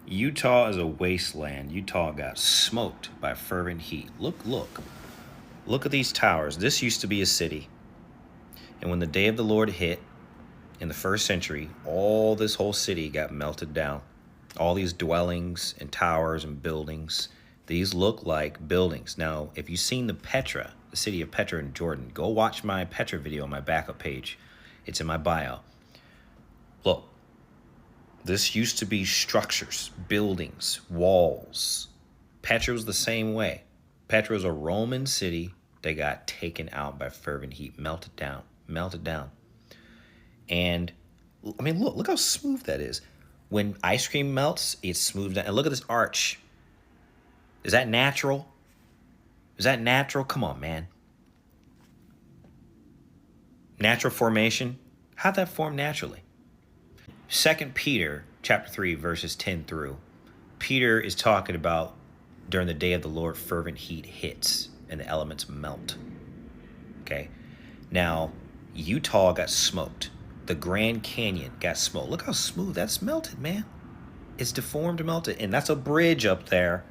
Utah is a wasteland. Utah got smoked by fervent heat. Look at these towers. This used to be a city. And when the day of the Lord hit in the first century, all this whole city got melted down. All these dwellings and towers and buildings, these look like buildings. Now, if you've seen the city of Petra in Jordan, go watch my Petra video on my backup page. It's in my bio. Look, this used to be structures, buildings, walls. Petra was the same way. Petra was a Roman city that got taken out by fervent heat, melted down. And I mean, look how smooth that is. When ice cream melts, it's smoothed down. And look at this arch. Is that natural? Come on, man. Natural formation? How'd that form naturally? 2 Peter chapter 3, verses 10 through. Peter is talking about during the day of the Lord, fervent heat hits and the elements melt. Okay. Now, Utah got smoked. The Grand Canyon got smoked. Look how smooth that's melted, man. It's deformed and melted. And that's a bridge up there.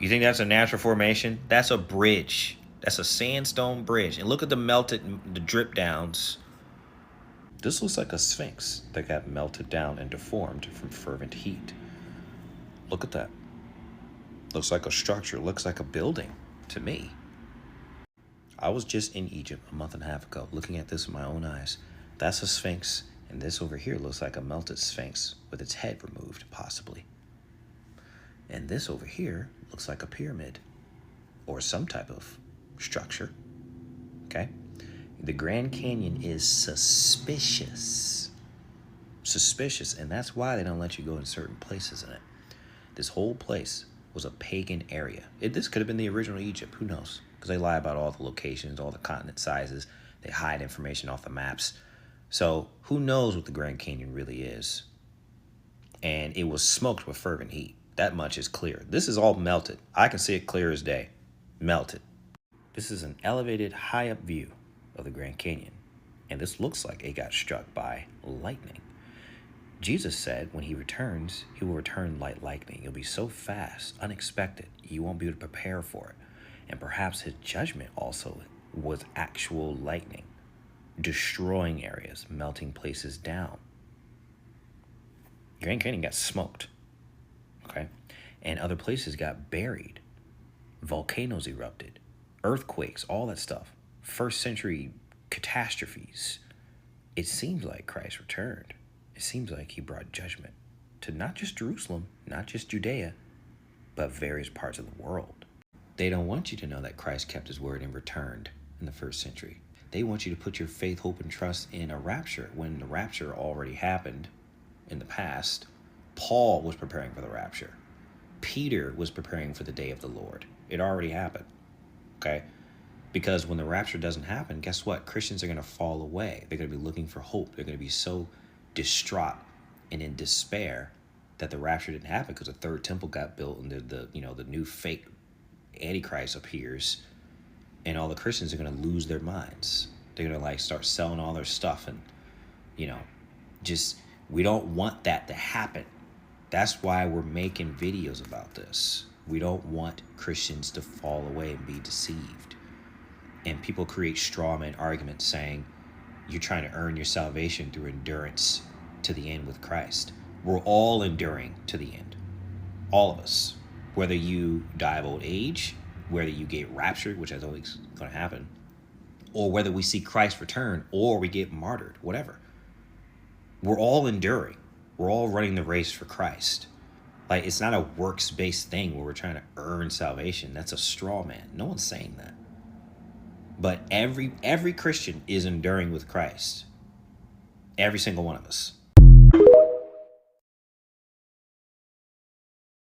You think that's a natural formation? That's a bridge. That's a sandstone bridge. And look at the drip downs. This looks like a sphinx that got melted down and deformed from fervent heat. Look at that. Looks like a structure. Looks like a building to me. I was just in Egypt a month and a half ago looking at this with my own eyes. That's a sphinx, and this over here looks like a melted sphinx with its head removed, possibly. And this over here looks like a pyramid or some type of structure. Okay? The Grand Canyon is suspicious. And that's why they don't let you go in certain places in it. This whole place was a pagan area. This could have been the original Egypt. Who knows? Because they lie about all the locations, all the continent sizes. They hide information off the maps. So who knows what the Grand Canyon really is? And it was smoked with fervent heat. That much is clear. This is all melted. I can see it clear as day. Melted. This is an elevated, high-up view of the Grand Canyon. And this looks like it got struck by lightning. Jesus said when he returns, he will return like lightning. It'll be so fast, unexpected, you won't be able to prepare for it. And perhaps his judgment also was actual lightning, destroying areas, melting places down. Grand Canyon got smoked, okay? And other places got buried. Volcanoes erupted, earthquakes, all that stuff. First century catastrophes. It seems like Christ returned. It seems like he brought judgment to not just Jerusalem, not just Judea, but various parts of the world. They don't want you to know that Christ kept his word and returned in the first century. They want you to put your faith, hope, and trust in a rapture when the rapture already happened in the past. Paul was preparing for the rapture. Peter was preparing for the day of the Lord. It already happened, okay? Because when the rapture doesn't happen, guess what? Christians are going to fall away. They're going to be looking for hope. They're going to be so distraught and in despair that the rapture didn't happen because the third temple got built and the new fake Antichrist appears, and all the Christians are going to lose their minds. They're going to start selling all their stuff, and we don't want that to happen. That's why we're making videos about this. We don't want Christians to fall away and be deceived. And people create straw man arguments saying you're trying to earn your salvation through endurance to the end with Christ. We're all enduring to the end. All of us. Whether you die of old age, whether you get raptured, which is always going to happen, or whether we see Christ return, or we get martyred, whatever. We're all enduring. We're all running the race for Christ. It's not a works-based thing where we're trying to earn salvation. That's a straw man. No one's saying that. But every Christian is enduring with Christ. Every single one of us.